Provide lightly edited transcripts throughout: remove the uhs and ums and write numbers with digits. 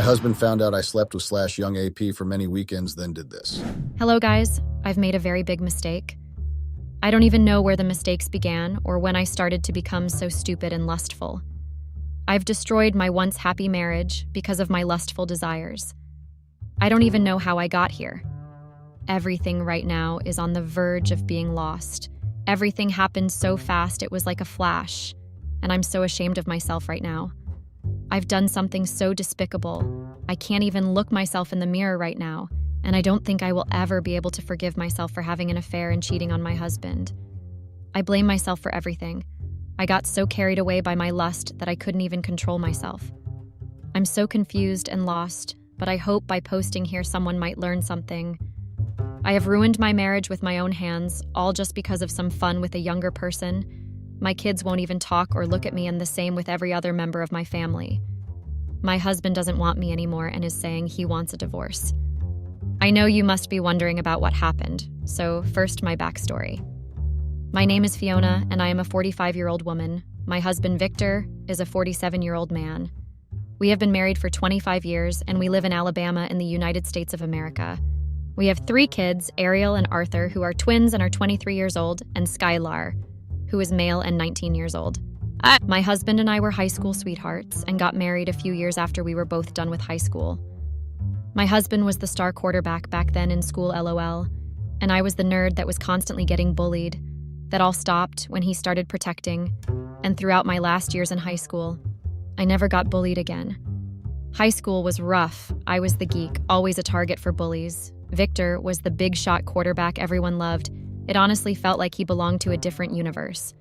husband found out I slept with young AP for many weekends, then did this. Hello, guys. I've made a very big mistake. I don't even know where the mistakes began or when I started to become so stupid and lustful. I've destroyed my once happy marriage because of my lustful desires. I don't even know how I got here. Everything right now is on the verge of being lost. Everything happened so fast it was like a flash, and I'm so ashamed of myself right now. I've done something so despicable. I can't even look myself in the mirror right now, and I don't think I will ever be able to forgive myself for having an affair and cheating on my husband. I blame myself for everything. I got so carried away by my lust that I couldn't even control myself. I'm so confused and lost, but I hope by posting here someone might learn something. I have ruined my marriage with my own hands, all just because of some fun with a younger person. My kids won't even talk or look at me, and the same with every other member of my family. My husband doesn't want me anymore and is saying he wants a divorce. I know you must be wondering about what happened, so first my backstory. My name is Fiona, and I am a 45-year-old woman. My husband, Victor, is a 47-year-old man. We have been married for 25 years, and we live in Alabama in the United States of America. We have 3 kids, Ariel and Arthur, who are twins and are 23 years old, and Skylar, who is male and 19 years old. My husband and I were high school sweethearts and got married a few years after we were both done with high school. My husband was the star quarterback back then in school, LOL, and I was the nerd that was constantly getting bullied. That all stopped when he started protecting, and throughout my last years in high school, I never got bullied again. High school was rough. I was the geek, always a target for bullies. Victor was the big shot quarterback everyone loved. It honestly felt like he belonged to a different universe.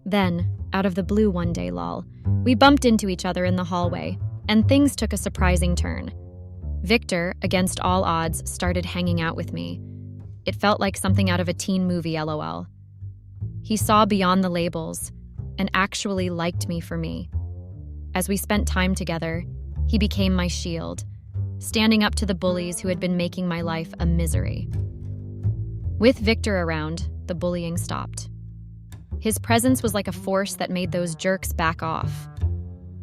Then, out of the blue one day, lol, we bumped into each other in the hallway, and things took a surprising turn. Victor, against all odds, started hanging out with me. It felt like something out of a teen movie, LOL. He saw beyond the labels and actually liked me for me. As we spent time together, he became my shield, standing up to the bullies who had been making my life a misery. With Victor around, the bullying stopped. His presence was like a force that made those jerks back off.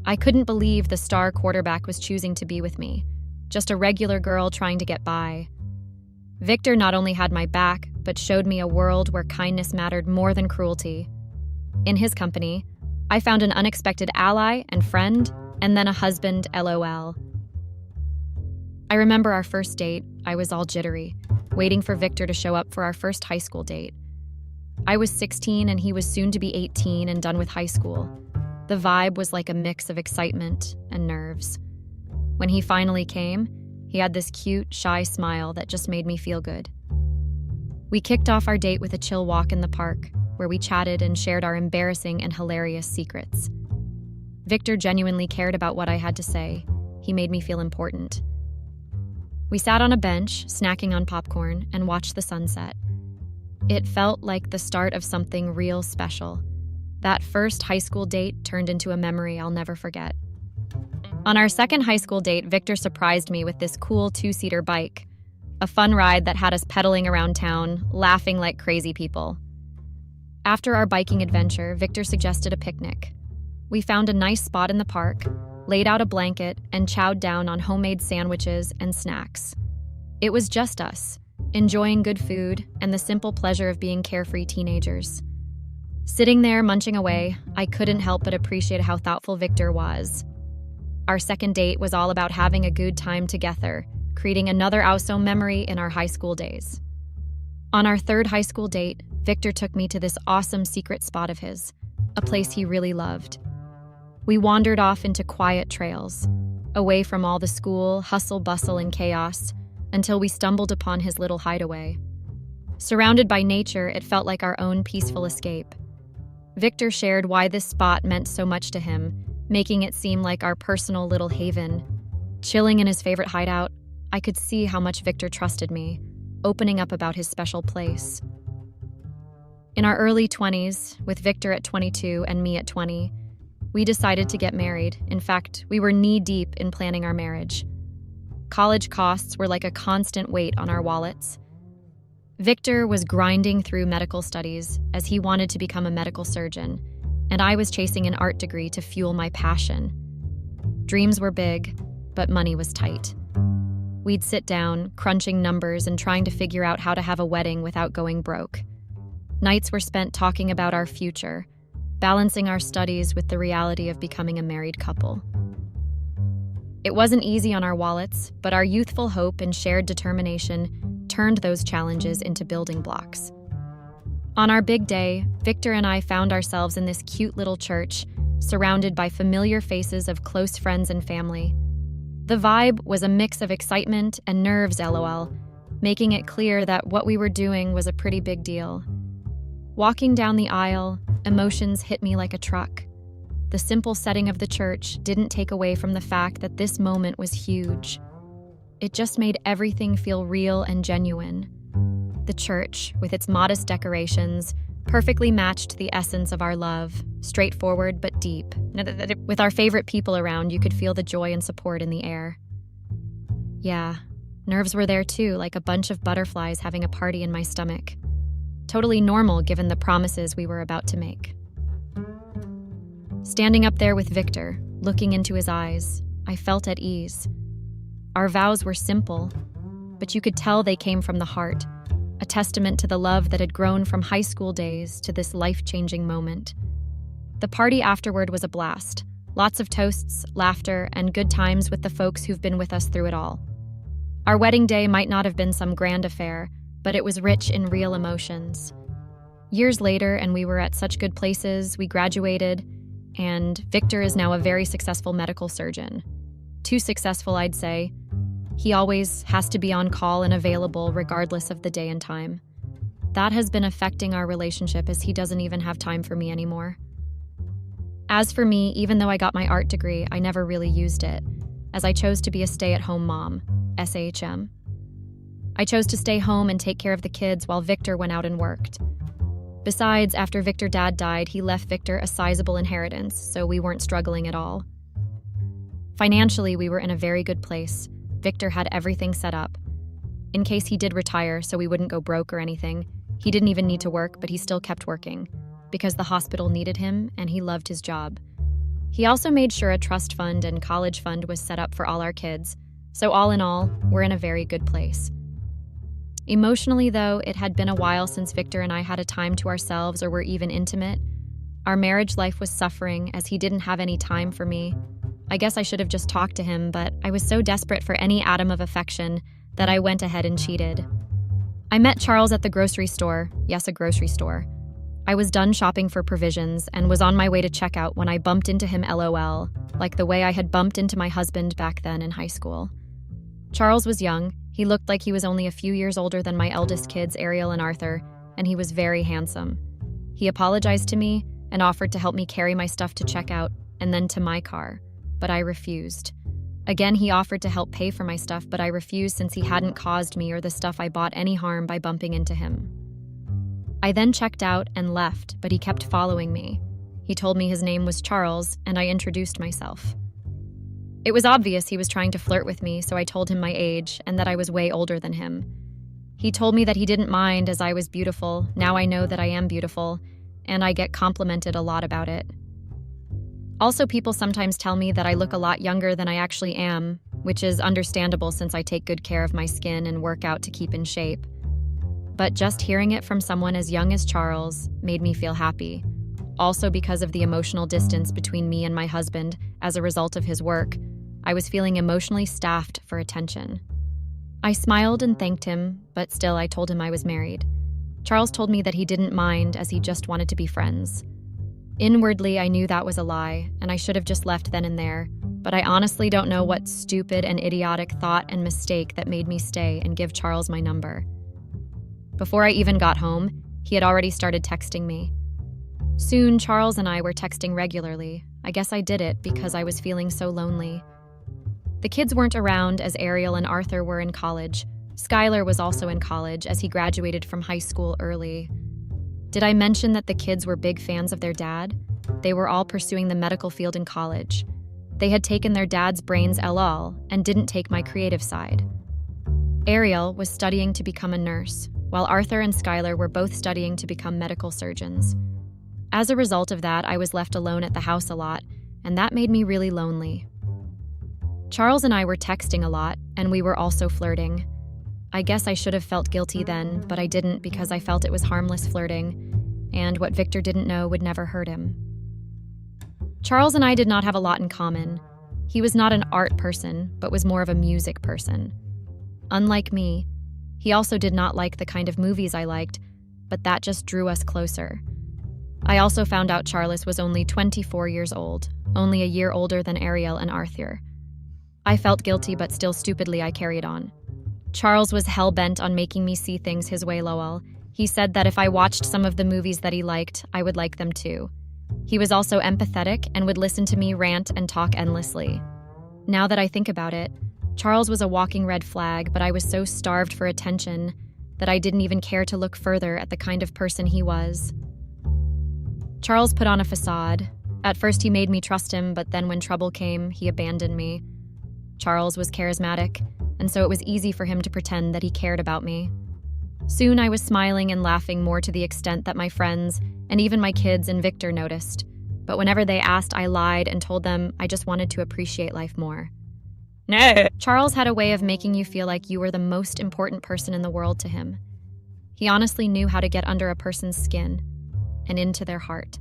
I couldn't believe the star quarterback was choosing to be with me, just a regular girl trying to get by. Victor not only had my back, but showed me a world where kindness mattered more than cruelty. In his company, I found an unexpected ally and friend, and then a husband, LOL. I remember our first date. I was all jittery, waiting for Victor to show up for our first high school date. I was 16 and he was soon to be 18 and done with high school. The vibe was like a mix of excitement and nerves. When he finally came, he had this cute, shy smile that just made me feel good. We kicked off our date with a chill walk in the park, where we chatted and shared our embarrassing and hilarious secrets. Victor genuinely cared about what I had to say. He made me feel important. We sat on a bench, snacking on popcorn, and watched the sunset. It felt like the start of something real special. That first high school date turned into a memory I'll never forget. On our second high school date, Victor surprised me with this cool 2-seater bike, a fun ride that had us pedaling around town, laughing like crazy people. After our biking adventure, Victor suggested a picnic. We found a nice spot in the park, laid out a blanket, and chowed down on homemade sandwiches and snacks. It was just us, enjoying good food and the simple pleasure of being carefree teenagers. Sitting there munching away, I couldn't help but appreciate how thoughtful Victor was. Our second date was all about having a good time together, creating another awesome memory in our high school days. On our third high school date, Victor took me to this awesome secret spot of his, a place he really loved. We wandered off into quiet trails, away from all the school, hustle, bustle, and chaos, until we stumbled upon his little hideaway. Surrounded by nature, it felt like our own peaceful escape. Victor shared why this spot meant so much to him, making it seem like our personal little haven. Chilling in his favorite hideout, I could see how much Victor trusted me, opening up about his special place. In our early 20s, with Victor at 22 and me at 20, we decided to get married. In fact, we were knee-deep in planning our marriage. College costs were like a constant weight on our wallets. Victor was grinding through medical studies as he wanted to become a medical surgeon, and I was chasing an art degree to fuel my passion. Dreams were big, but money was tight. We'd sit down, crunching numbers and trying to figure out how to have a wedding without going broke. Nights were spent talking about our future, balancing our studies with the reality of becoming a married couple. It wasn't easy on our wallets, but our youthful hope and shared determination turned those challenges into building blocks. On our big day, Victor and I found ourselves in this cute little church, surrounded by familiar faces of close friends and family. The vibe was a mix of excitement and nerves, LOL, making it clear that what we were doing was a pretty big deal. Walking down the aisle, emotions hit me like a truck. The simple setting of the church didn't take away from the fact that this moment was huge. It just made everything feel real and genuine. The church, with its modest decorations, perfectly matched the essence of our love, straightforward but deep. With our favorite people around, you could feel the joy and support in the air. Yeah, nerves were there too, like a bunch of butterflies having a party in my stomach. Totally normal given the promises we were about to make. Standing up there with Victor, looking into his eyes, I felt at ease. Our vows were simple, but you could tell they came from the heart, a testament to the love that had grown from high school days to this life-changing moment. The party afterward was a blast. Lots of toasts, laughter, and good times with the folks who've been with us through it all. Our wedding day might not have been some grand affair, but it was rich in real emotions. Years later, and we were at such good places, we graduated, and Victor is now a very successful medical surgeon. Too successful, I'd say. He always has to be on call and available regardless of the day and time. That has been affecting our relationship as he doesn't even have time for me anymore. As for me, even though I got my art degree, I never really used it, as I chose to be a stay-at-home mom, SAHM. I chose to stay home and take care of the kids while Victor went out and worked. Besides, after Victor's dad died, he left Victor a sizable inheritance, so we weren't struggling at all. Financially, we were in a very good place. Victor had everything set up. In case he did retire, so we wouldn't go broke or anything, he didn't even need to work, but he still kept working, because the hospital needed him and he loved his job. He also made sure a trust fund and college fund was set up for all our kids, so all in all, we're in a very good place. Emotionally, though, it had been a while since Victor and I had a time to ourselves or were even intimate. Our marriage life was suffering as he didn't have any time for me. I guess I should have just talked to him, but I was so desperate for any atom of affection that I went ahead and cheated. I met Charles at the grocery store. Yes, a grocery store. I was done shopping for provisions and was on my way to checkout when I bumped into him, LOL, like the way I had bumped into my husband back then in high school. Charles was young. He looked like he was only a few years older than my eldest kids, Ariel and Arthur, and he was very handsome. He apologized to me and offered to help me carry my stuff to checkout and then to my car, but I refused. Again, he offered to help pay for my stuff, but I refused since he hadn't caused me or the stuff I bought any harm by bumping into him. I then checked out and left, but he kept following me. He told me his name was Charles, and I introduced myself. It was obvious he was trying to flirt with me, so I told him my age and that I was way older than him. He told me that he didn't mind as I was beautiful. Now I know that I am beautiful, and I get complimented a lot about it. Also, people sometimes tell me that I look a lot younger than I actually am, which is understandable since I take good care of my skin and work out to keep in shape. But just hearing it from someone as young as Charles made me feel happy. Also, because of the emotional distance between me and my husband as a result of his work, I was feeling emotionally staffed for attention. I smiled and thanked him, but still I told him I was married. Charles told me that he didn't mind as he just wanted to be friends. Inwardly, I knew that was a lie, and I should have just left then and there, but I honestly don't know what stupid and idiotic thought and mistake that made me stay and give Charles my number. Before I even got home, he had already started texting me. Soon, Charles and I were texting regularly. I guess I did it because I was feeling so lonely. The kids weren't around as Ariel and Arthur were in college. Skylar was also in college as he graduated from high school early. Did I mention that the kids were big fans of their dad? They were all pursuing the medical field in college. They had taken their dad's brains LL and didn't take my creative side. Ariel was studying to become a nurse, while Arthur and Skylar were both studying to become medical surgeons. As a result of that, I was left alone at the house a lot, and that made me really lonely. Charles and I were texting a lot, and we were also flirting. I guess I should have felt guilty then, but I didn't because I felt it was harmless flirting, and what Victor didn't know would never hurt him. Charles and I did not have a lot in common. He was not an art person, but was more of a music person. Unlike me, he also did not like the kind of movies I liked, but that just drew us closer. I also found out Charles was only 24 years old, only a year older than Ariel and Arthur. I felt guilty, but still stupidly I carried on. Charles was hell-bent on making me see things his way, lol. He said that if I watched some of the movies that he liked, I would like them too. He was also empathetic and would listen to me rant and talk endlessly. Now that I think about it, Charles was a walking red flag, but I was so starved for attention that I didn't even care to look further at the kind of person he was. Charles put on a facade. At first he made me trust him, but then when trouble came, he abandoned me. Charles was charismatic, and so it was easy for him to pretend that he cared about me. Soon I was smiling and laughing more to the extent that my friends, and even my kids and Victor noticed. But whenever they asked, I lied and told them I just wanted to appreciate life more. No. Charles had a way of making you feel like you were the most important person in the world to him. He honestly knew how to get under a person's skin and into their heart.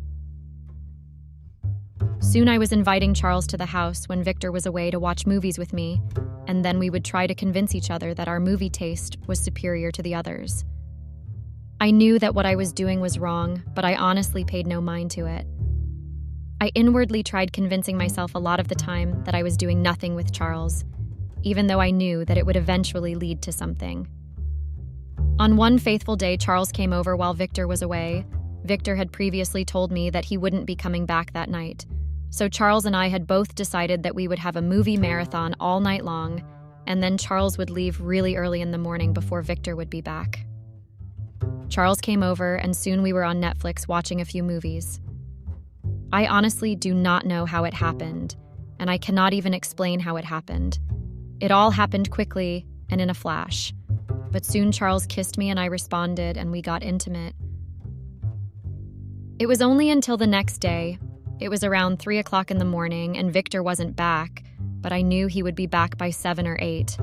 Soon I was inviting Charles to the house when Victor was away to watch movies with me, and then we would try to convince each other that our movie taste was superior to the others. I knew that what I was doing was wrong, but I honestly paid no mind to it. I inwardly tried convincing myself a lot of the time that I was doing nothing with Charles, even though I knew that it would eventually lead to something. On one faithful day, Charles came over while Victor was away. Victor had previously told me that he wouldn't be coming back that night. So Charles and I had both decided that we would have a movie marathon all night long, and then Charles would leave really early in the morning before Victor would be back. Charles came over, and soon we were on Netflix watching a few movies. I honestly do not know how it happened, and I cannot even explain how it happened. It all happened quickly and in a flash. But soon Charles kissed me and I responded, and we got intimate. It was only until the next day. It was around 3 o'clock in the morning, and Victor wasn't back, but I knew he would be back by 7 or 8.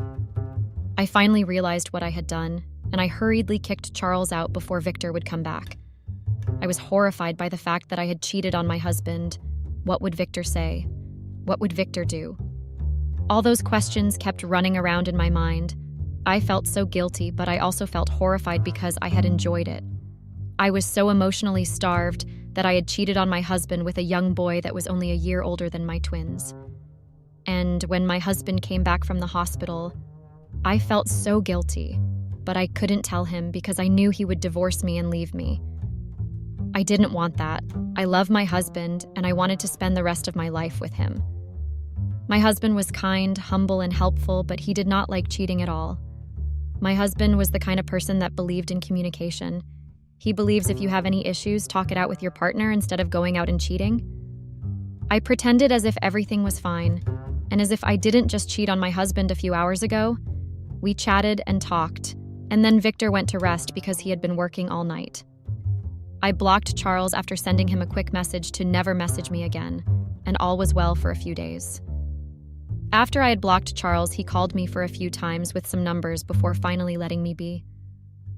I finally realized what I had done, and I hurriedly kicked Charles out before Victor would come back. I was horrified by the fact that I had cheated on my husband. What would Victor say? What would Victor do? All those questions kept running around in my mind. I felt so guilty, but I also felt horrified because I had enjoyed it. I was so emotionally starved that I had cheated on my husband with a young boy that was only a year older than my twins. And when my husband came back from the hospital, I felt so guilty, but I couldn't tell him because I knew he would divorce me and leave me. I didn't want that. I love my husband, and I wanted to spend the rest of my life with him. My husband was kind, humble, and helpful, but he did not like cheating at all. My husband was the kind of person that believed in communication. He believes if you have any issues, talk it out with your partner instead of going out and cheating. I pretended as if everything was fine, and as if I didn't just cheat on my husband a few hours ago. We chatted and talked, and then Victor went to rest because he had been working all night. I blocked Charles after sending him a quick message to never message me again, and all was well for a few days. After I had blocked Charles, he called me for a few times with some numbers before finally letting me be.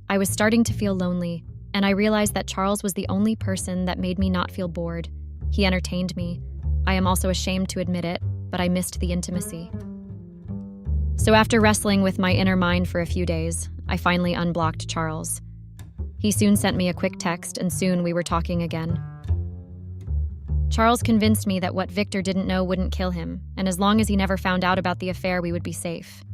I was starting to feel lonely, and I realized that Charles was the only person that made me not feel bored. He entertained me. I am also ashamed to admit it, but I missed the intimacy. So after wrestling with my inner mind for a few days, I finally unblocked Charles. He soon sent me a quick text, and soon we were talking again. Charles convinced me that what Victor didn't know wouldn't kill him, and as long as he never found out about the affair, we would be safe.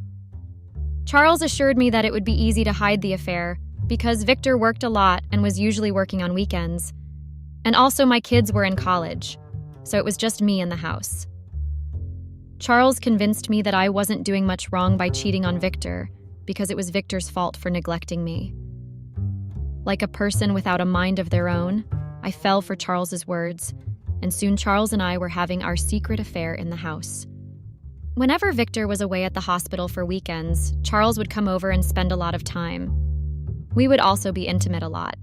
Charles assured me that it would be easy to hide the affair, because Victor worked a lot and was usually working on weekends. And also my kids were in college, so it was just me in the house. Charles convinced me that I wasn't doing much wrong by cheating on Victor, because it was Victor's fault for neglecting me. Like a person without a mind of their own, I fell for Charles's words, and soon Charles and I were having our secret affair in the house. Whenever Victor was away at the hospital for weekends, Charles would come over and spend a lot of time. We would also be intimate a lot.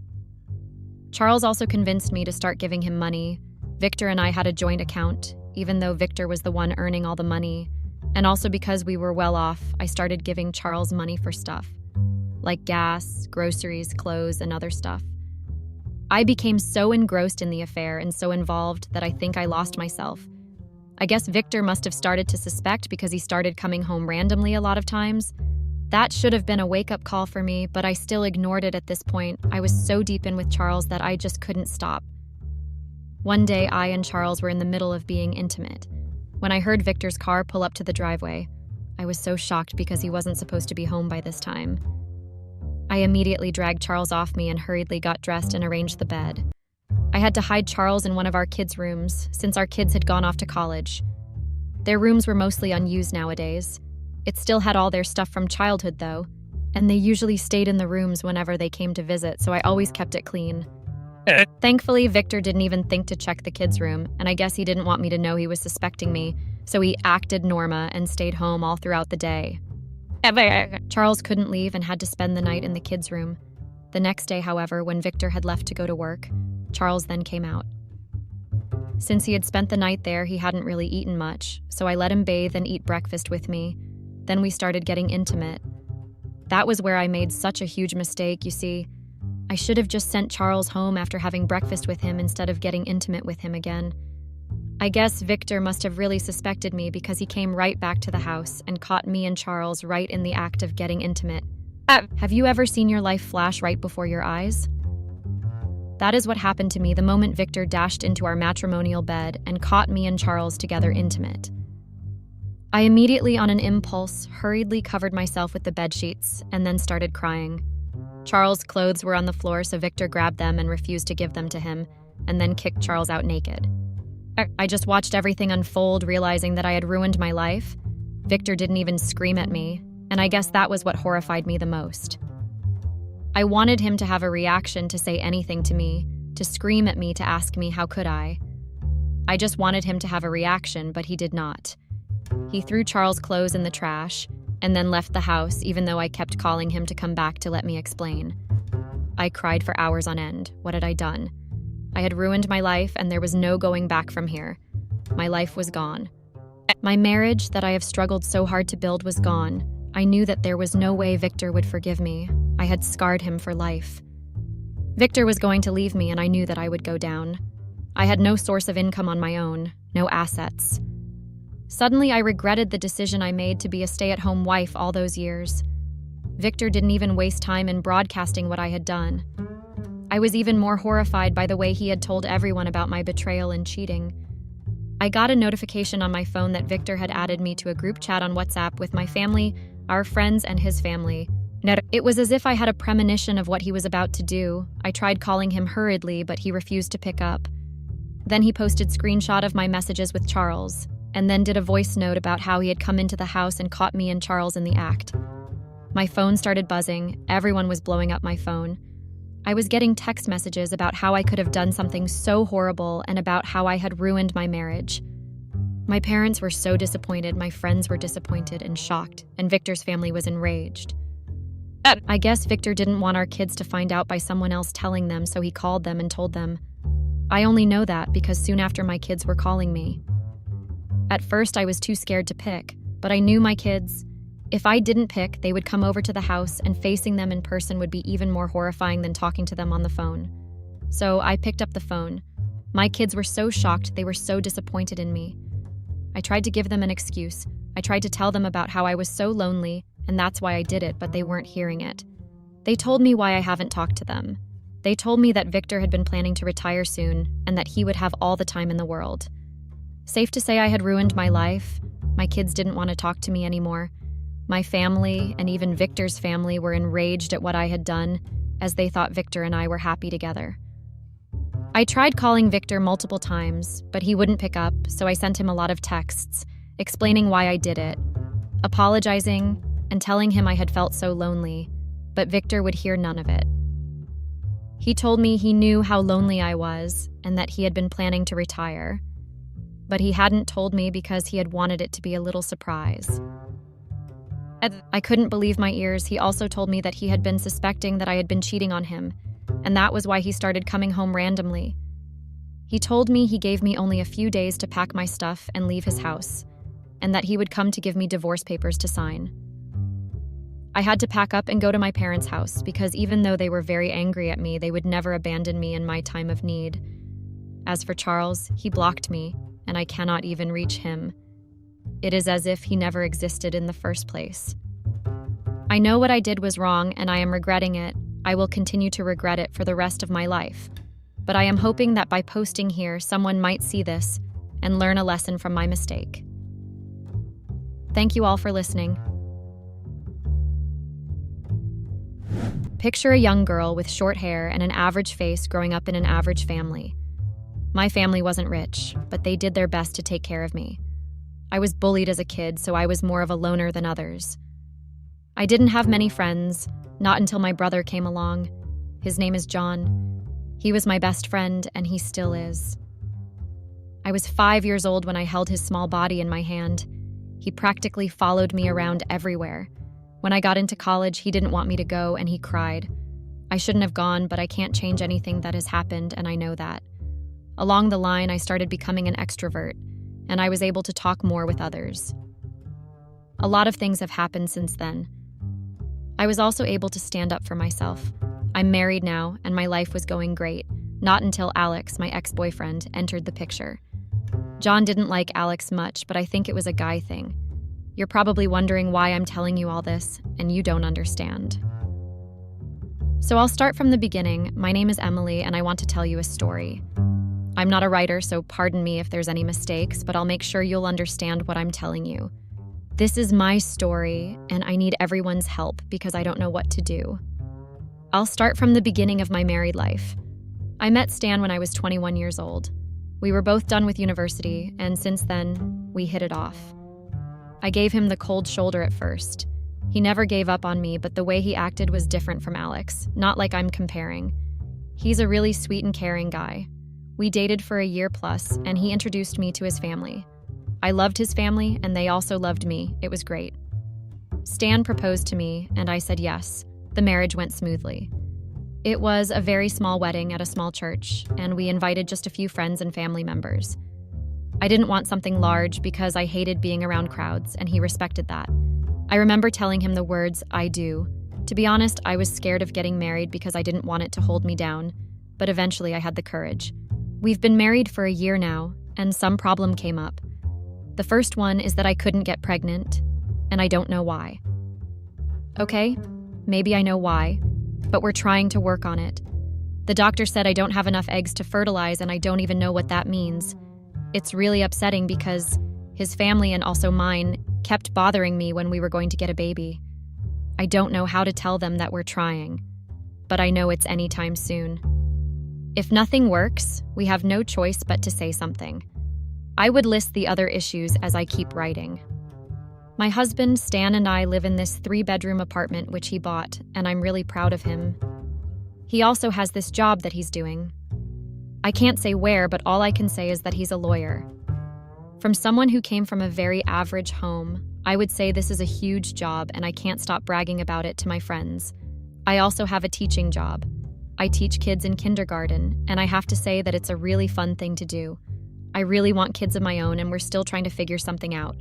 Charles also convinced me to start giving him money. Victor and I had a joint account, even though Victor was the one earning all the money. And also because we were well off, I started giving Charles money for stuff, like gas, groceries, clothes, and other stuff. I became so engrossed in the affair and so involved that I think I lost myself. I guess Victor must have started to suspect because he started coming home randomly a lot of times. That should have been a wake-up call for me, but I still ignored it at this point. I was so deep in with Charles that I just couldn't stop. One day, I and Charles were in the middle of being intimate. When I heard Victor's car pull up to the driveway, I was so shocked because he wasn't supposed to be home by this time. I immediately dragged Charles off me and hurriedly got dressed and arranged the bed. I had to hide Charles in one of our kids' rooms, since our kids had gone off to college. Their rooms were mostly unused nowadays. It still had all their stuff from childhood, though, and they usually stayed in the rooms whenever they came to visit, so I always kept it clean. Thankfully, Victor didn't even think to check the kids' room, and I guess he didn't want me to know he was suspecting me, so he acted Norma and stayed home all throughout the day. Charles couldn't leave and had to spend the night in the kids' room. The next day, however, when Victor had left to go to work, Charles then came out. Since he had spent the night there, he hadn't really eaten much, so I let him bathe and eat breakfast with me. Then we started getting intimate. That was where I made such a huge mistake, you see. I should have just sent Charles home after having breakfast with him instead of getting intimate with him again. I guess Victor must have really suspected me because he came right back to the house and caught me and Charles right in the act of getting intimate. Have you ever seen your life flash right before your eyes? That is what happened to me the moment Victor dashed into our matrimonial bed and caught me and Charles together intimate. I immediately, on an impulse, hurriedly covered myself with the bedsheets and then started crying. Charles' clothes were on the floor, so Victor grabbed them and refused to give them to him, and then kicked Charles out naked. I just watched everything unfold, realizing that I had ruined my life. Victor didn't even scream at me, and I guess that was what horrified me the most. I wanted him to have a reaction, to say anything to me, to scream at me, to ask me how could I. I just wanted him to have a reaction, but he did not. He threw Charles' clothes in the trash and then left the house, even though I kept calling him to come back to let me explain. I cried for hours on end. What had I done? I had ruined my life, and there was no going back from here. My life was gone. My marriage that I have struggled so hard to build was gone. I knew that there was no way Victor would forgive me. I had scarred him for life. Victor was going to leave me, and I knew that I would go down. I had no source of income on my own, no assets. Suddenly, I regretted the decision I made to be a stay-at-home wife all those years. Victor didn't even waste time in broadcasting what I had done. I was even more horrified by the way he had told everyone about my betrayal and cheating. I got a notification on my phone that Victor had added me to a group chat on WhatsApp with my family, our friends, and his family. It was as if I had a premonition of what he was about to do. I tried calling him hurriedly, but he refused to pick up. Then he posted screenshot of my messages with Charles, and then did a voice note about how he had come into the house and caught me and Charles in the act. My phone started buzzing. Everyone was blowing up my phone. I was getting text messages about how I could have done something so horrible and about how I had ruined my marriage. My parents were so disappointed, my friends were disappointed and shocked, and Victor's family was enraged. I guess Victor didn't want our kids to find out by someone else telling them, so he called them and told them. I only know that because soon after my kids were calling me. At first, I was too scared to pick, but I knew my kids. If I didn't pick, they would come over to the house, and facing them in person would be even more horrifying than talking to them on the phone. So I picked up the phone. My kids were so shocked, they were so disappointed in me. I tried to give them an excuse. I tried to tell them about how I was so lonely, and that's why I did it, but they weren't hearing it. They told me why I haven't talked to them. They told me that Victor had been planning to retire soon, and that he would have all the time in the world. Safe to say I had ruined my life. My kids didn't want to talk to me anymore. My family, and even Victor's family, were enraged at what I had done, as they thought Victor and I were happy together. I tried calling Victor multiple times, but he wouldn't pick up, so I sent him a lot of texts, explaining why I did it, apologizing, and telling him I had felt so lonely, but Victor would hear none of it. He told me he knew how lonely I was, and that he had been planning to retire. But he hadn't told me because he had wanted it to be a little surprise. I couldn't believe my ears. He also told me that he had been suspecting that I had been cheating on him, and that was why he started coming home randomly. He told me he gave me only a few days to pack my stuff and leave his house. and that he would come to give me divorce papers to sign. I had to pack up and go to my parents' house because even though they were very angry at me, they would never abandon me in my time of need. As for Charles, he blocked me, and I cannot even reach him. It is as if he never existed in the first place. I know what I did was wrong, and I am regretting it. I will continue to regret it for the rest of my life. But I am hoping that by posting here, someone might see this and learn a lesson from my mistake. Thank you all for listening. Picture a young girl with short hair and an average face growing up in an average family. My family wasn't rich, but they did their best to take care of me. I was bullied as a kid, so I was more of a loner than others. I didn't have many friends, not until my brother came along. His name is John. He was my best friend, and he still is. I was 5 years old when I held his small body in my hand. He practically followed me around everywhere. When I got into college, he didn't want me to go, and he cried. I shouldn't have gone, but I can't change anything that has happened, and I know that. Along the line, I started becoming an extrovert, and I was able to talk more with others. A lot of things have happened since then. I was also able to stand up for myself. I'm married now, and my life was going great, not until Alex, my ex-boyfriend, entered the picture. John didn't like Alex much, but I think it was a guy thing. You're probably wondering why I'm telling you all this, and you don't understand. So I'll start from the beginning. My name is Emily, and I want to tell you a story. I'm not a writer, so pardon me if there's any mistakes, but I'll make sure you'll understand what I'm telling you. This is my story, and I need everyone's help because I don't know what to do. I'll start from the beginning of my married life. I met Stan when I was 21 years old. We were both done with university, and since then, we hit it off. I gave him the cold shoulder at first. He never gave up on me, but the way he acted was different from Alex, not like I'm comparing. He's a really sweet and caring guy. We dated for a year plus, and he introduced me to his family. I loved his family, and they also loved me. It was great. Stan proposed to me, and I said yes. The marriage went smoothly. It was a very small wedding at a small church, and we invited just a few friends and family members. I didn't want something large because I hated being around crowds, and he respected that. I remember telling him the words, "I do." To be honest, I was scared of getting married because I didn't want it to hold me down, but eventually I had the courage. We've been married for a year now, and some problem came up. The first one is that I couldn't get pregnant, and I don't know why. Okay, maybe I know why, but we're trying to work on it. The doctor said I don't have enough eggs to fertilize, and I don't even know what that means. It's really upsetting because his family and also mine kept bothering me when we were going to get a baby. I don't know how to tell them that we're trying, but I know it's anytime soon. If nothing works, we have no choice but to say something. I would list the other issues as I keep writing. My husband, Stan, and I live in this 3-bedroom apartment which he bought, and I'm really proud of him. He also has this job that he's doing. I can't say where, but all I can say is that he's a lawyer. From someone who came from a very average home, I would say this is a huge job, and I can't stop bragging about it to my friends. I also have a teaching job. I teach kids in kindergarten, and I have to say that it's a really fun thing to do. I really want kids of my own, and we're still trying to figure something out.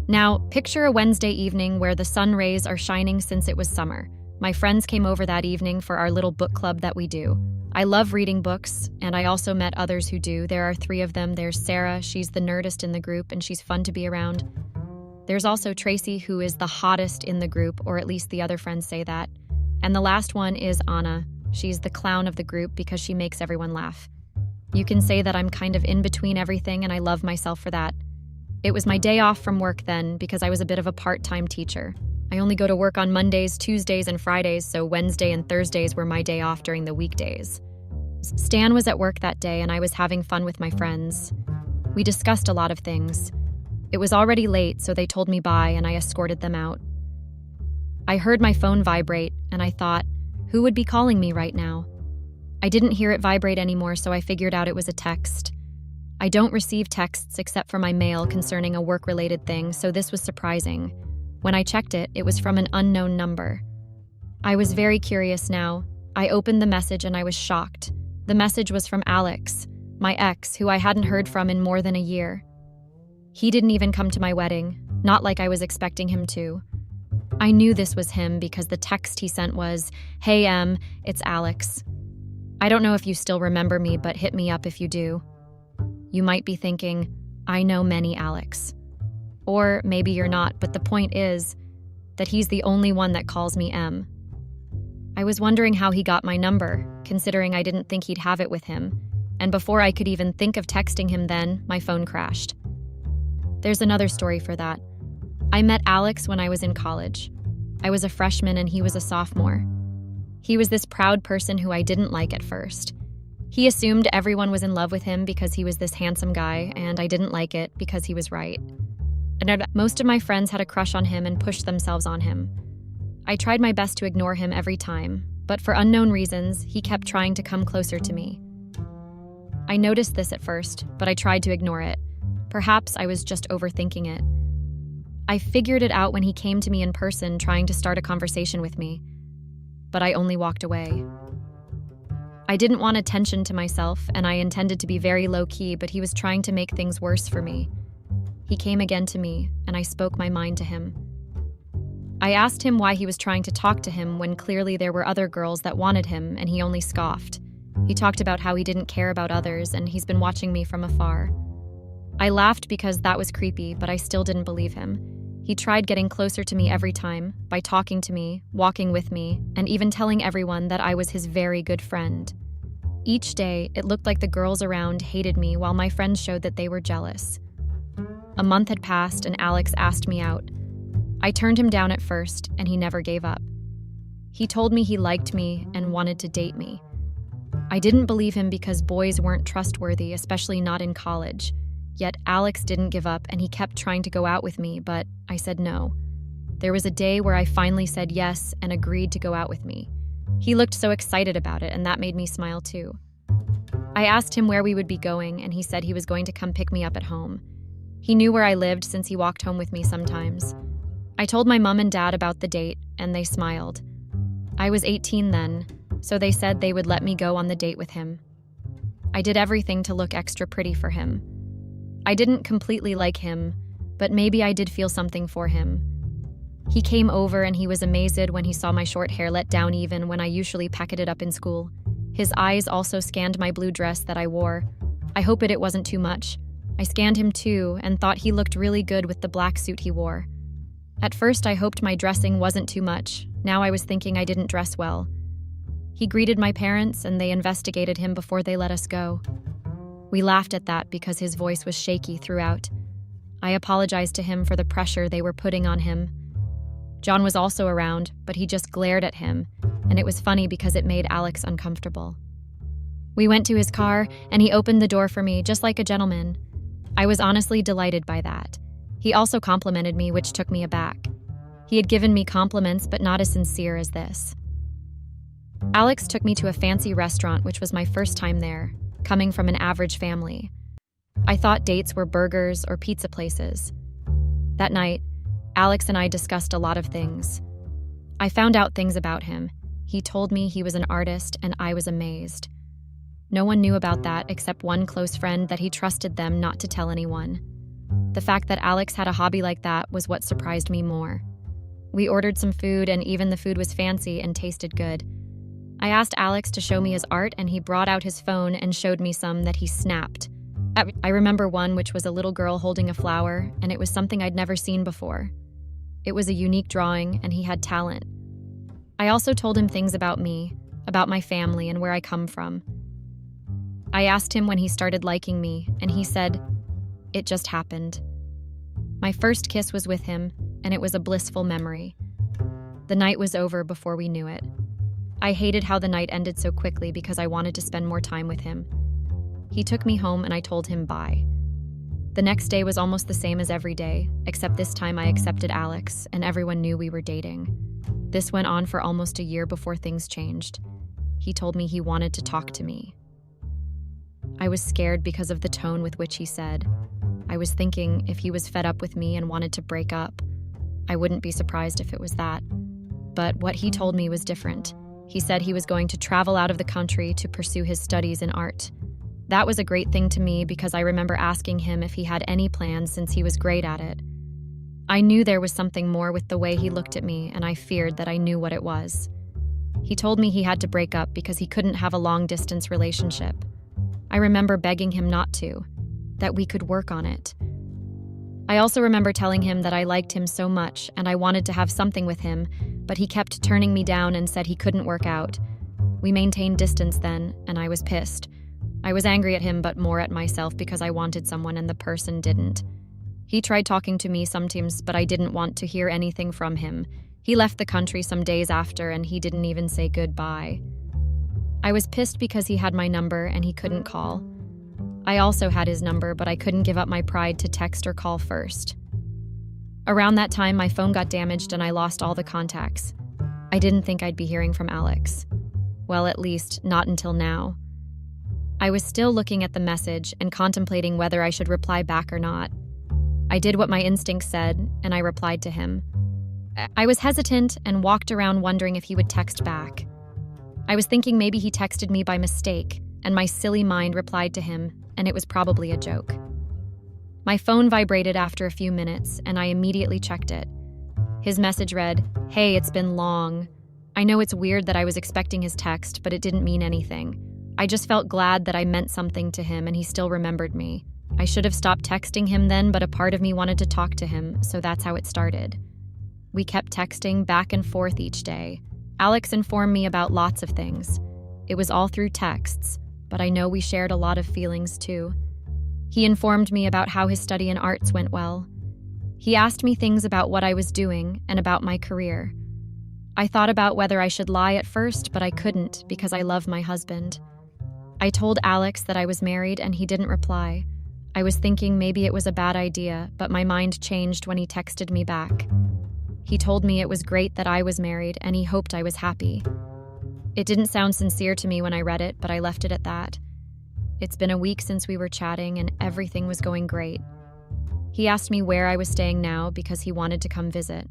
Now, picture a Wednesday evening where the sun rays are shining since it was summer. My friends came over that evening for our little book club that we do. I love reading books, and I also met others who do. There are 3 of them. There's Sarah, she's the nerdest in the group, and she's fun to be around. There's also Tracy, who is the hottest in the group, or at least the other friends say that. And the last one is Anna. She's the clown of the group because she makes everyone laugh. You can say that I'm kind of in between everything, and I love myself for that. It was my day off from work then because I was a bit of a part-time teacher. I only go to work on Mondays, Tuesdays, and Fridays, so Wednesday and Thursdays were my day off during the weekdays. Stan was at work that day, and I was having fun with my friends. We discussed a lot of things. It was already late, so they told me bye, and I escorted them out. I heard my phone vibrate, and I thought, who would be calling me right now? I didn't hear it vibrate anymore, so I figured out it was a text. I don't receive texts except for my mail concerning a work-related thing, so this was surprising. When I checked it, it was from an unknown number. I was very curious now. I opened the message and I was shocked. The message was from Alex, my ex, who I hadn't heard from in more than a year. He didn't even come to my wedding, not like I was expecting him to. I knew this was him because the text he sent was, "Hey Em, it's Alex. I don't know if you still remember me, but hit me up if you do." You might be thinking, I know many Alex. Or maybe you're not, but the point is that he's the only one that calls me Em. I was wondering how he got my number, considering I didn't think he'd have it with him. And before I could even think of texting him then, my phone crashed. There's another story for that. I met Alex when I was in college. I was a freshman and he was a sophomore. He was this proud person who I didn't like at first. He assumed everyone was in love with him because he was this handsome guy, and I didn't like it because he was right. And most of my friends had a crush on him and pushed themselves on him. I tried my best to ignore him every time, but for unknown reasons, he kept trying to come closer to me. I noticed this at first, but I tried to ignore it. Perhaps I was just overthinking it. I figured it out when he came to me in person trying to start a conversation with me, but I only walked away. I didn't want attention to myself, and I intended to be very low-key, but he was trying to make things worse for me. He came again to me, and I spoke my mind to him. I asked him why he was trying to talk to him when clearly there were other girls that wanted him, and he only scoffed. He talked about how he didn't care about others, and he's been watching me from afar. I laughed because that was creepy, but I still didn't believe him. He tried getting closer to me every time, by talking to me, walking with me, and even telling everyone that I was his very good friend. Each day, it looked like the girls around hated me while my friends showed that they were jealous. A month had passed and Alex asked me out. I turned him down at first, and he never gave up. He told me he liked me and wanted to date me. I didn't believe him because boys weren't trustworthy, especially not in college. Yet Alex didn't give up and he kept trying to go out with me, but I said no. There was a day where I finally said yes and agreed to go out with me. He looked so excited about it, and that made me smile too. I asked him where we would be going, and he said he was going to come pick me up at home. He knew where I lived since he walked home with me sometimes. I told my mom and dad about the date, and they smiled. I was 18 then, so they said they would let me go on the date with him. I did everything to look extra pretty for him. I didn't completely like him, but maybe I did feel something for him. He came over and he was amazed when he saw my short hair let down even when I usually packed it up in school. His eyes also scanned my blue dress that I wore. I hoped it wasn't too much. I scanned him too and thought he looked really good with the black suit he wore. At first I hoped my dressing wasn't too much. Now I was thinking I didn't dress well. He greeted my parents and they investigated him before they let us go. We laughed at that because his voice was shaky throughout. I apologized to him for the pressure they were putting on him. John was also around, but he just glared at him, and it was funny because it made Alex uncomfortable. We went to his car, and he opened the door for me just like a gentleman. I was honestly delighted by that. He also complimented me, which took me aback. He had given me compliments, but not as sincere as this. Alex took me to a fancy restaurant, which was my first time there, coming from an average family. I thought dates were burgers or pizza places. That night, Alex and I discussed a lot of things. I found out things about him. He told me he was an artist, and I was amazed. No one knew about that except one close friend that he trusted them not to tell anyone. The fact that Alex had a hobby like that was what surprised me more. We ordered some food, and even the food was fancy and tasted good. I asked Alex to show me his art, and he brought out his phone and showed me some that he snapped. I remember one which was a little girl holding a flower, and it was something I'd never seen before. It was a unique drawing, and he had talent. I also told him things about me, about my family, and where I come from. I asked him when he started liking me, and he said, "It just happened." My first kiss was with him, and it was a blissful memory. The night was over before we knew it. I hated how the night ended so quickly because I wanted to spend more time with him. He took me home, and I told him bye. The next day was almost the same as every day, except this time I accepted Alex, and everyone knew we were dating. This went on for almost a year before things changed. He told me he wanted to talk to me. I was scared because of the tone with which he said. I was thinking if he was fed up with me and wanted to break up. I wouldn't be surprised if it was that. But what he told me was different. He said he was going to travel out of the country to pursue his studies in art. That was a great thing to me because I remember asking him if he had any plans since he was great at it. I knew there was something more with the way he looked at me, and I feared that I knew what it was. He told me he had to break up because he couldn't have a long-distance relationship. I remember begging him not to, that we could work on it. I also remember telling him that I liked him so much and I wanted to have something with him, but he kept turning me down and said he couldn't work out. We maintained distance then, and I was pissed. I was angry at him, but more at myself because I wanted someone and the person didn't. He tried talking to me sometimes, but I didn't want to hear anything from him. He left the country some days after, and he didn't even say goodbye. I was pissed because he had my number and he couldn't call. I also had his number, but I couldn't give up my pride to text or call first. Around that time, my phone got damaged and I lost all the contacts. I didn't think I'd be hearing from Alex. Well, at least, not until now. I was still looking at the message and contemplating whether I should reply back or not. I did what my instinct said, and I replied to him. I was hesitant and walked around wondering if he would text back. I was thinking maybe he texted me by mistake, and my silly mind replied to him, and it was probably a joke. My phone vibrated after a few minutes, and I immediately checked it. His message read, "Hey, it's been long. I know it's weird that I was expecting his text, but it didn't mean anything. I just felt glad that I meant something to him and he still remembered me. I should have stopped texting him then, but a part of me wanted to talk to him, so that's how it started." We kept texting back and forth each day. Alex informed me about lots of things. It was all through texts, but I know we shared a lot of feelings too. He informed me about how his study in arts went well. He asked me things about what I was doing and about my career. I thought about whether I should lie at first, but I couldn't because I love my husband. I told Alex that I was married and he didn't reply. I was thinking maybe it was a bad idea, but my mind changed when he texted me back. He told me it was great that I was married and he hoped I was happy. It didn't sound sincere to me when I read it, but I left it at that. It's been a week since we were chatting and everything was going great. He asked me where I was staying now because he wanted to come visit.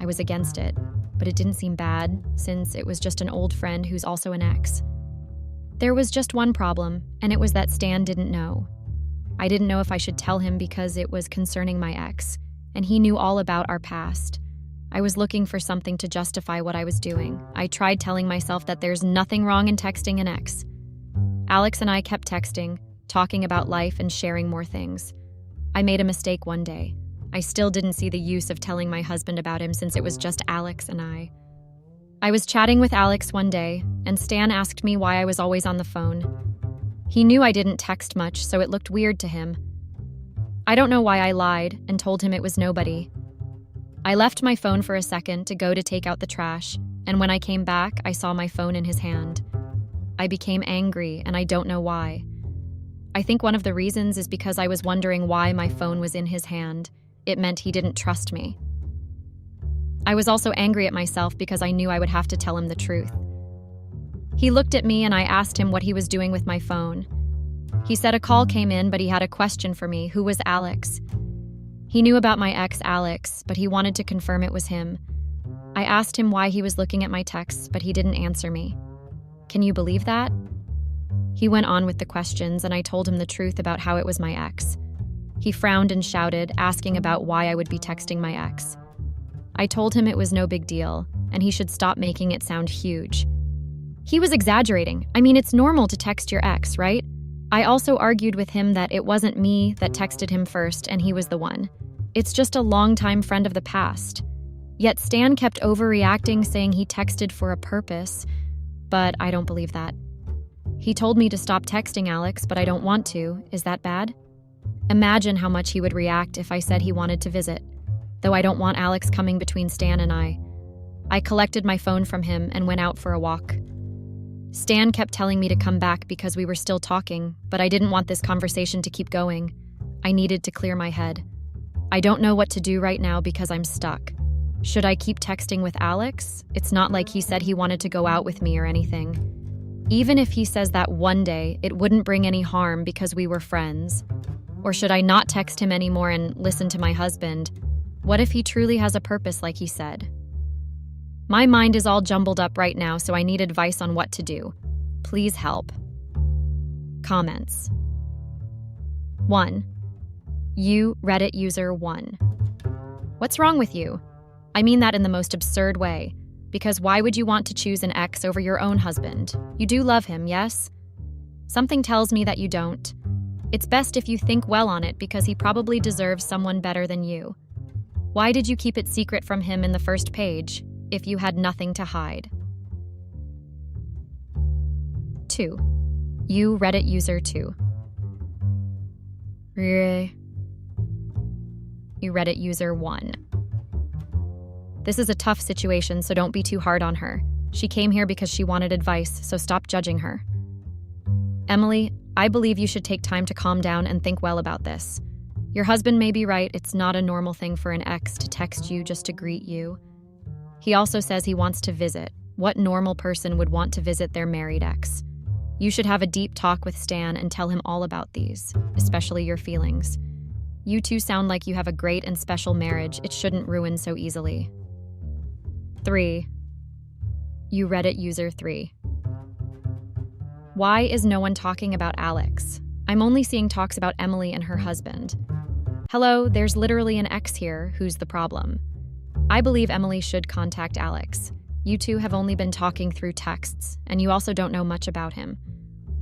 I was against it, but it didn't seem bad since it was just an old friend who's also an ex. There was just one problem, and it was that Stan didn't know. I didn't know if I should tell him because it was concerning my ex, and he knew all about our past. I was looking for something to justify what I was doing. I tried telling myself that there's nothing wrong in texting an ex. Alex and I kept texting, talking about life and sharing more things. I made a mistake one day. I still didn't see the use of telling my husband about him since it was just Alex and I. I was chatting with Alex one day, and Stan asked me why I was always on the phone. He knew I didn't text much, so it looked weird to him. I don't know why I lied and told him it was nobody. I left my phone for a second to go to take out the trash, and when I came back, I saw my phone in his hand. I became angry, and I don't know why. I think one of the reasons is because I was wondering why my phone was in his hand. It meant he didn't trust me. I was also angry at myself because I knew I would have to tell him the truth. He looked at me and I asked him what he was doing with my phone. He said a call came in, but he had a question for me. Who was Alex? He knew about my ex, Alex, but he wanted to confirm it was him. I asked him why he was looking at my texts, but he didn't answer me. Can you believe that? He went on with the questions, and I told him the truth about how it was my ex. He frowned and shouted, asking about why I would be texting my ex. I told him it was no big deal, and he should stop making it sound huge. He was exaggerating. I mean, it's normal to text your ex, right? I also argued with him that it wasn't me that texted him first, and he was the one. It's just a longtime friend of the past. Yet Stan kept overreacting, saying he texted for a purpose, but I don't believe that. He told me to stop texting Alex, but I don't want to. Is that bad? Imagine how much he would react if I said he wanted to visit, though I don't want Alex coming between Stan and I. I collected my phone from him and went out for a walk. Stan kept telling me to come back because we were still talking, but I didn't want this conversation to keep going. I needed to clear my head. I don't know what to do right now because I'm stuck. Should I keep texting with Alex? It's not like he said he wanted to go out with me or anything. Even if he says that one day, it wouldn't bring any harm because we were friends. Or should I not text him anymore and listen to my husband? What if he truly has a purpose like he said? My mind is all jumbled up right now, so I need advice on what to do. Please help. Comments. 1. You, Reddit user 1. What's wrong with you? I mean that in the most absurd way. Because why would you want to choose an ex over your own husband? You do love him, yes? Something tells me that you don't. It's best if you think well on it because he probably deserves someone better than you. Why did you keep it secret from him in the first page if you had nothing to hide? 2. You, Reddit user 2. You, Reddit user 1. This is a tough situation, so don't be too hard on her. She came here because she wanted advice, so stop judging her. Emily, I believe you should take time to calm down and think well about this. Your husband may be right, it's not a normal thing for an ex to text you just to greet you. He also says he wants to visit. What normal person would want to visit their married ex? You should have a deep talk with Stan and tell him all about these, especially your feelings. You two sound like you have a great and special marriage. It shouldn't ruin so easily. 3. You, Reddit user 3. Why is no one talking about Alex? I'm only seeing talks about Emily and her husband. Hello, there's literally an ex here. Who's the problem? I believe Emily should contact Alex. You two have only been talking through texts, and you also don't know much about him.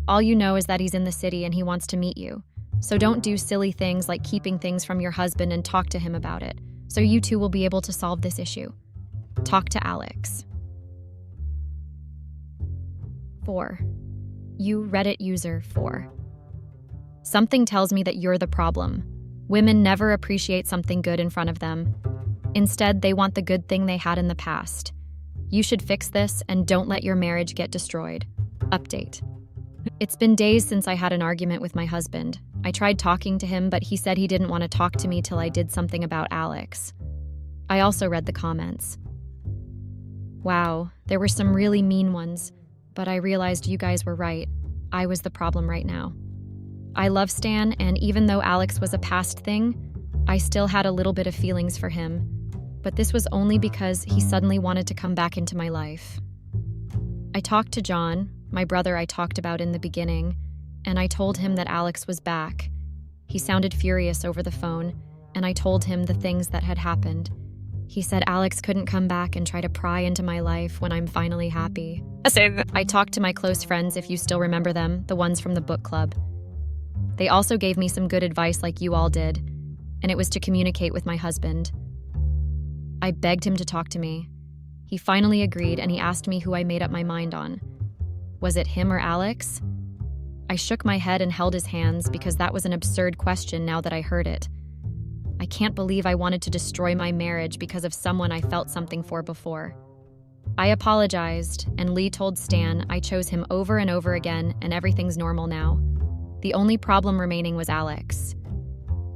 All you know is that he's in the city and he wants to meet you. So don't do silly things like keeping things from your husband and talk to him about it, so you two will be able to solve this issue. Talk to Alex. 4. You, Reddit user 4. Something tells me that you're the problem. Women never appreciate something good in front of them. Instead, they want the good thing they had in the past. You should fix this and don't let your marriage get destroyed. Update. It's been days since I had an argument with my husband. I tried talking to him, but he said he didn't want to talk to me till I did something about Alex. I also read the comments. Wow, there were some really mean ones, but I realized you guys were right. I was the problem right now. I love Stan, and even though Alex was a past thing, I still had a little bit of feelings for him. But this was only because he suddenly wanted to come back into my life. I talked to John, my brother I talked about in the beginning, and I told him that Alex was back. He sounded furious over the phone, and I told him the things that had happened. He said Alex couldn't come back and try to pry into my life when I'm finally happy. I talked to my close friends, if you still remember them, the ones from the book club. They also gave me some good advice like you all did, and it was to communicate with my husband. I begged him to talk to me. He finally agreed, and he asked me who I made up my mind on. Was it him or Alex? I shook my head and held his hands because that was an absurd question now that I heard it. I can't believe I wanted to destroy my marriage because of someone I felt something for before. I apologized, and Lee told Stan I chose him over and over again, and everything's normal now. The only problem remaining was Alex.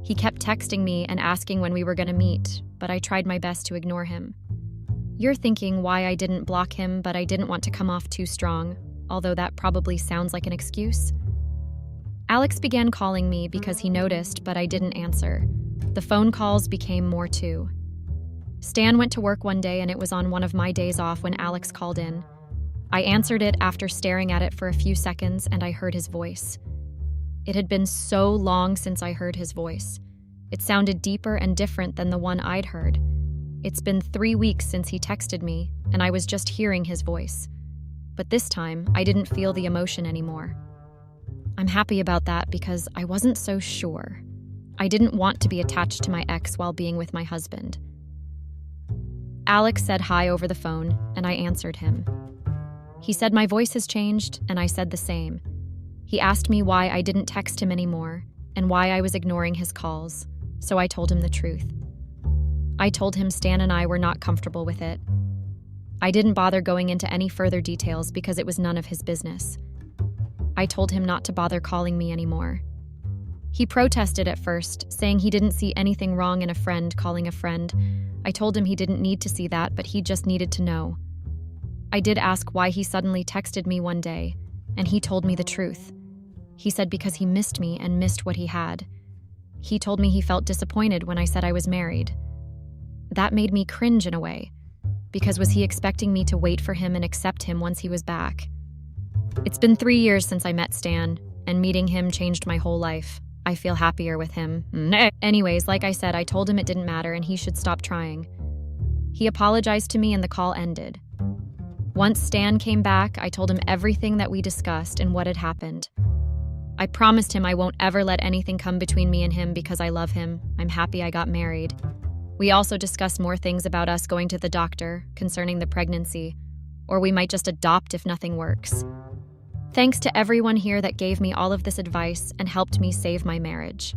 He kept texting me and asking when we were going to meet, but I tried my best to ignore him. You're thinking why I didn't block him, but I didn't want to come off too strong, although that probably sounds like an excuse. Alex began calling me because he noticed, but I didn't answer. The phone calls became more too. Stan went to work one day, and it was on one of my days off when Alex called in. I answered it after staring at it for a few seconds, and I heard his voice. It had been so long since I heard his voice. It sounded deeper and different than the one I'd heard. It's been 3 weeks since he texted me, and I was just hearing his voice. But this time, I didn't feel the emotion anymore. I'm happy about that because I wasn't so sure. I didn't want to be attached to my ex while being with my husband. Alex said hi over the phone, and I answered him. He said my voice has changed, and I said the same. He asked me why I didn't text him anymore, and why I was ignoring his calls, so I told him the truth. I told him Stan and I were not comfortable with it. I didn't bother going into any further details because it was none of his business. I told him not to bother calling me anymore. He protested at first, saying he didn't see anything wrong in a friend calling a friend. I told him he didn't need to see that, but he just needed to know. I did ask why he suddenly texted me one day, and he told me the truth. He said because he missed me and missed what he had. He told me he felt disappointed when I said I was married. That made me cringe in a way, because was he expecting me to wait for him and accept him once he was back? It's been 3 years since I met Stan, and meeting him changed my whole life. I feel happier with him. Anyways, like I said, I told him it didn't matter and he should stop trying. He apologized to me and the call ended. Once Stan came back, I told him everything that we discussed and what had happened. I promised him I won't ever let anything come between me and him because I love him. I'm happy I got married. We also discussed more things about us going to the doctor concerning the pregnancy, or we might just adopt if nothing works. Thanks to everyone here that gave me all of this advice and helped me save my marriage.